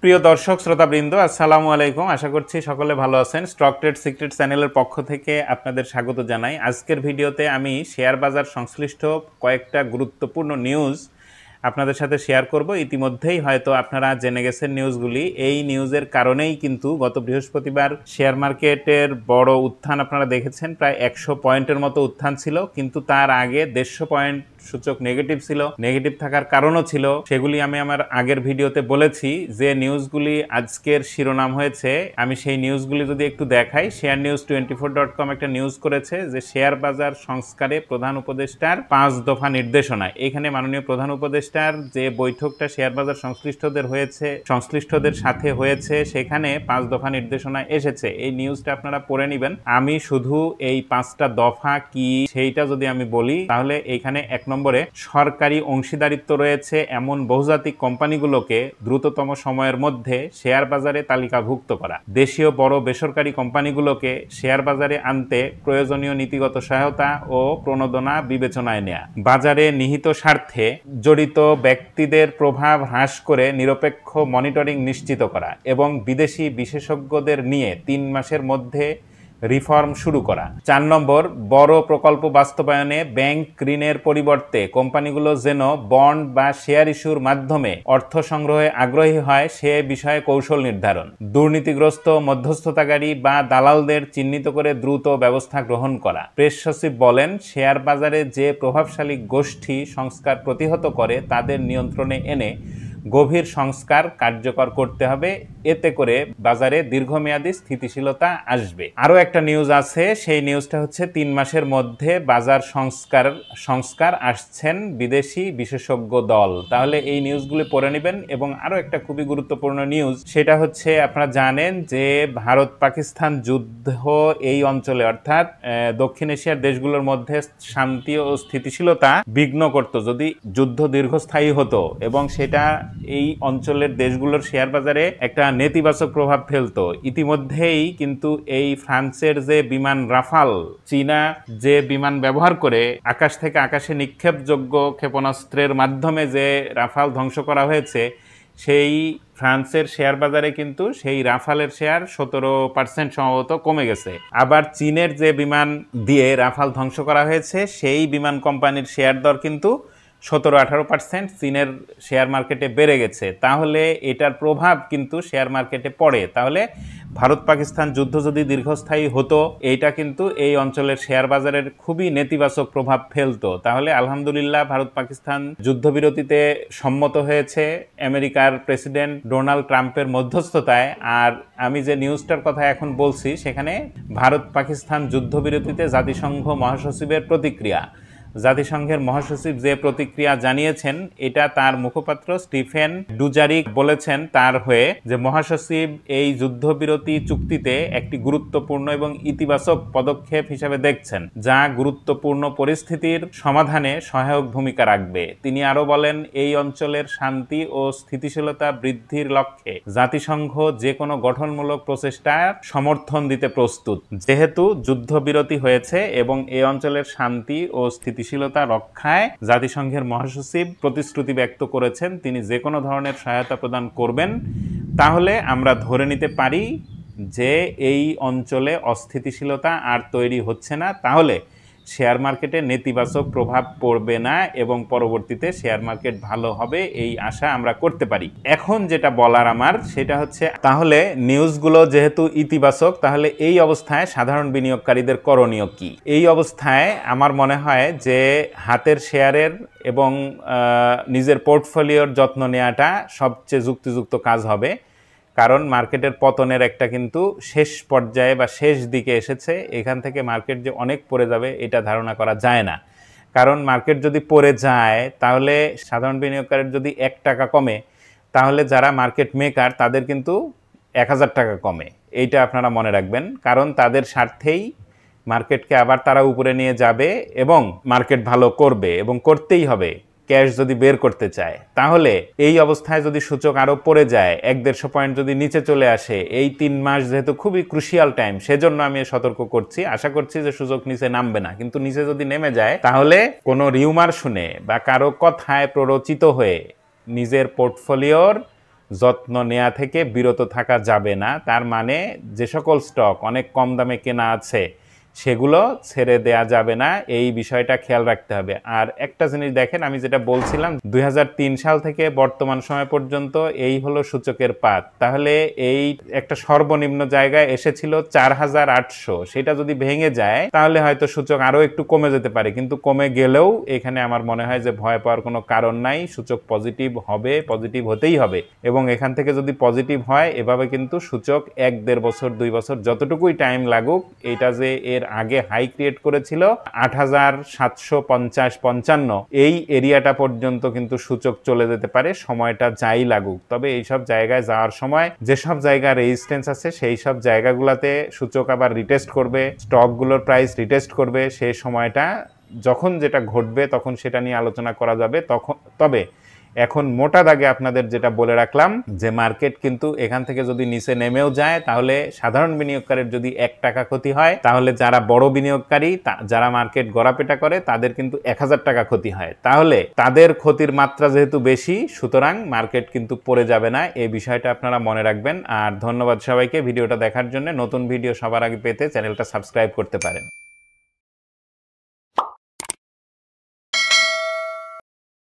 প্রিয় দর্শক শ্রোতাবৃন্দ, আসসালামু আলাইকুম। আশা করছি সকলে ভালো আছেন। স্টক ট্রেড সিক্রেট চ্যানেলের পক্ষ থেকে আপনাদের স্বাগত জানাই। আজকের ভিডিওতে আমি শেয়ার বাজার সংশ্লিষ্ট কয়েকটা গুরুত্বপূর্ণ নিউজ আপনাদের সাথে শেয়ার করব। ইতিমধ্যেই হয়তো আপনারা জেনে গেছেন নিউজগুলি। এই নিউজের কারণেই কিন্তু গত বৃহস্পতিবার শেয়ার মার্কেটের বড় উত্থান আপনারা দেখেছেন। প্রায় 100 পয়েন্টের মতো উত্থান ছিল, কিন্তু তার আগে 150 পয়েন্ট সূচক নেগেটিভ ছিল। নেগেটিভ থাকার কারণও ছিল, সেগুলি আমি আমার আগের ভিডিওতে বলেছি। যে নিউজগুলি আজকের শিরোনাম হয়েছে, আমি সেই নিউজগুলি যদি একটু দেখাই। sharenews24.com একটা নিউজ করেছে যে শেয়ার বাজার সংস্কারে প্রধান উপদেষ্টার 5 দফা নির্দেশনা। এখানে মাননীয় প্রধান উপদেষ্টার যে বৈঠকটা শেয়ার বাজার সংশ্লিষ্টদের সাথে হয়েছে, সেখানে 5 দফা নির্দেশনা এসেছে। এই নিউজটা আপনারা পড়ে নেবেন। আমি শুধু এই 5টা দফা কি সেইটা যদি আমি বলি, তাহলে এখানে 1 নম্বরে সরকারি অংশীদারিত্ব রয়েছে এমন বহুজাতিক কোম্পানিগুলোকে দ্রুততম সময়ের মধ্যে শেয়ার বাজারে তালিকাভুক্ত করা। দেশীয় বড় বেসরকারি কোম্পানিগুলোকে শেয়ার বাজারে আনতে প্রয়োজনীয় নীতিগত সহায়তা ও প্রণোদনা বিবেচনায় নেয়া। বাজারে নিহিত স্বার্থে জড়িত ব্যক্তিদের প্রভাব হ্রাস করে নিরপেক্ষ মনিটরিং নিশ্চিত করা এবং বিদেশি বিশেষজ্ঞদের নিয়ে 3 মাসের মধ্যে রিফর্ম শুরু করা। 4 নম্বর, বড় প্রকল্প বাস্তবায়নে ব্যাংক ঋণের পরিবর্তে কোম্পানিগুলো যেন বন্ড বা শেয়ার ইস্যুর মাধ্যমে অর্থ সংগ্রহে আগ্রহী হয় সে বিষয়ে কৌশল নির্ধারণ। দুর্নীতিগ্রস্ত মধ্যস্থতাকারী বা দালালদের চিহ্নিত করে দ্রুত ব্যবস্থা গ্রহণ করা। প্রেস সচিব বলেন, শেয়ার বাজারে যে প্রভাবশালী গোষ্ঠী সংস্কার প্রতিহত করে তাদের নিয়ন্ত্রণে এনে গভীর সংস্কার কার্যকর করতে হবে। এতে করে বাজারে দীর্ঘমেয়াদী স্থিতিশীলতা আসবে। আরও একটা নিউজ আছে, সেই নিউজটা হচ্ছে 3 মাসের মধ্যে বাজার সংস্কার আসছেন বিদেশি বিশেষজ্ঞ দল। তাহলে এই নিউজগুলি পড়ে নেবেন। এবং আরও একটা খুবই গুরুত্বপূর্ণ নিউজ, সেটা হচ্ছে আপনারা জানেন যে ভারত পাকিস্তান যুদ্ধ এই অঞ্চলে অর্থাৎ দক্ষিণ এশিয়ার দেশগুলোর মধ্যে শান্তি ও স্থিতিশীলতা বিঘ্ন করত যদি যুদ্ধ দীর্ঘস্থায়ী হতো, এবং সেটা এই অঞ্চলের দেশগুলোর শেয়ার বাজারে একটা নেতিবাচক প্রভাব ফেলতো। ইতিমধ্যেই কিন্তু এই ফ্রান্সের যে বিমান রাফাল, চীনা যে বিমান ব্যবহার করে আকাশ থেকে আকাশে নিক্ষেপযোগ্য ক্ষেপণাস্ত্রের মাধ্যমে যে রাফাল ধ্বংস করা হয়েছে, সেই ফ্রান্সের শেয়ার বাজারে কিন্তু সেই রাফালের শেয়ার 17% সম্ভবত কমে গেছে। আবার চীনের যে বিমান দিয়ে রাফাল ধ্বংস করা হয়েছে, সেই বিমান কোম্পানির শেয়ার দর কিন্তু 17-18% চীনের শেয়ার মার্কেটে বেড়ে গেছে। তাহলে এটার প্রভাব কিন্তু শেয়ার মার্কেটে পড়ে। তাহলে ভারত পাকিস্তান যুদ্ধ যদি দীর্ঘস্থায়ী হতো, এইটা কিন্তু এই অঞ্চলের শেয়ার বাজারের খুবই নেতিবাচক প্রভাব ফেলতো। তাহলে আলহামদুলিল্লাহ ভারত পাকিস্তান যুদ্ধবিরতিতে সম্মত হয়েছে আমেরিকার প্রেসিডেন্ট ডোনাল্ড ট্রাম্পের মধ্যস্থতায়। আর আমি যে নিউজটার কথা এখন বলছি, সেখানে ভারত পাকিস্তান যুদ্ধবিরতিতে জাতিসংঘ মহাসচিবের প্রতিক্রিয়া। জাতিসংঘের মহাসচিব যে প্রতিক্রিয়া জানিয়েছেন, এটা তার মুখপাত্র স্টিফেন ডুজারিক বলেছেন তার হয়ে, যে মহাসচিব এই যুদ্ধবিরতি চুক্তিতে একটি গুরুত্বপূর্ণ এবং ইতিবাচক পদক্ষেপ হিসেবে দেখছেন, যা গুরুত্বপূর্ণ পরিস্থিতির সমাধানে সহায়ক ভূমিকা রাখবে। তিনি আরো বলেন, এই অঞ্চলের শান্তি ও স্থিতিশীলতা বৃদ্ধির লক্ষ্যে জাতিসংঘ যে কোনো গঠনমূলক প্রচেষ্টার সমর্থন দিতে প্রস্তুত। যেহেতু যুদ্ধবিরতি হয়েছে এবং এই অঞ্চলের শান্তি ও স্থিতিশীলতা রক্ষায় জাতিসংঘের মহাসচিব প্রতিশ্রুতি ব্যক্ত করেছেন তিনি যে কোনো ধরনের সহায়তা প্রদান করবেন, তাহলে আমরা ধরে নিতে পারি যে এই অঞ্চলে অস্থিতিশীলতা আর তৈরি হচ্ছে না। তাহলে শেয়ার মার্কেটে নেতিবাচক প্রভাব পড়বে না এবং পরবর্তীতে শেয়ার মার্কেট ভালো হবে, এই আশা আমরা করতে পারি। এখন যেটা বলার আমার, সেটা হচ্ছে, তাহলে নিউজগুলো যেহেতু ইতিবাচক, তাহলে এই অবস্থায় সাধারণ বিনিয়োগকারীদের করণীয় কি? এই অবস্থায় আমার মনে হয় যে হাতের শেয়ারের এবং নিজের পোর্টফোলিওর যত্ন নেওয়াটা সবচেয়ে যুক্তিযুক্ত কাজ হবে। কারণ মার্কেটের পতনের একটা কিন্তু শেষ পর্যায়ে বা শেষ দিকে এসেছে। এখান থেকে মার্কেট যে অনেক পড়ে যাবে এটা ধারণা করা যায় না। কারণ মার্কেট যদি পড়ে যায়, তাহলে সাধারণ বিনিয়োগকারীর যদি 1 টাকা কমে, তাহলে যারা মার্কেট মেকার তাদের কিন্তু 1000 টাকা কমে। এইটা আপনারা মনে রাখবেন। কারণ তাদের স্বার্থেই মার্কেটকে আবার তারা উপরে নিয়ে যাবে এবং মার্কেট ভালো করবে, এবং করতেই হবে ক্যাশ যদি বের করতে চায়। তাহলে এই অবস্থায় যদি সূচক আরো পড়ে যায়, 1-150 পয়েন্ট যদি নিচে চলে আসে, এই 3 মাস যেহেতু খুবই ক্রুশিয়াল টাইম, সেজন্য আমি সতর্ক করছি। আশা করছি যে সূচক নিচে নামবে না, কিন্তু নিচে যদি নেমে যায়, তাহলে কোনো রিউমার শুনে বা কারো কথায় প্ররোচিত হয়ে নিজের পোর্টফোলিওর যত্ন নেওয়া থেকে বিরত থাকা যাবে না। তার মানে যে সকল স্টক অনেক কম দামে কেনা আছে সেগুলো ছেড়ে দেয়া যাবে না, এই বিষয়টা খেয়াল রাখতে হবে। আর একটা জিনিস দেখেন, আমি যেটা বলছিলাম 2003 সাল থেকে বর্তমান সময় পর্যন্ত এই হলো সূচকের পাত। তাহলে এই একটা সর্বনিম্ন জায়গায় এসেছিল 4800, সেটা যদি ভেঙে যায় তাহলে হয়তো সূচক আরো একটু কমে যেতে পারে, কিন্তু কমে গেলেও এখানে আমার মনে হয় যে ভয় পাওয়ার কোনো কারণ নাই। সূচক পজিটিভ হবে, পজিটিভ হতেই হবে, এবং এখান থেকে যদি পজিটিভ হয় এভাবে কিন্তু সূচক 1-1.5 বছর 2 বছর যতটুকুই টাইম লাগুক, এটা যে এর আগে হাই ক্রিয়েট করেছিল 8750-55, এই এরিয়াটা পর্যন্ত কিন্তু সূচক চলে যেতে পারে, সময়টা যাই লাগুক। তবে এইসব জায়গায় যাওয়ার সময় যেসব জায়গা রেজিস্ট্যান্স আছে সেই সব জায়গাগুলোতে সূচক আবার রিটেস্ট করবে, স্টকগুলোর প্রাইস রিটেস্ট করবে, সেই সময়টা যখন যেটা ঘটবে তখন সেটা নিয়ে আলোচনা করা যাবে। তবে এখন মোটা দাগে আপনাদের যেটা বলে রাখলাম যে মার্কেট কিন্তু এখান থেকে যদি নিচে নেমেও যায় তাহলে সাধারণ বিনিয়োগকারীর যদি 1 টাকা ক্ষতি হয়, তাহলে যারা বড় বিনিয়োগকারী যারা মার্কেট গড়াপেটা করে তাদের কিন্তু 1000 টাকা ক্ষতি হয়। তাহলে তাদের ক্ষতির মাত্রা যেহেতু বেশি, সুতরাং মার্কেট কিন্তু পড়ে যাবে না, এই বিষয়টা আপনারা মনে রাখবেন। আর ধন্যবাদ সবাইকে ভিডিওটা দেখার জন্য। নতুন ভিডিও সবার আগে পেতে চ্যানেলটা সাবস্ক্রাইব করতে পারেন।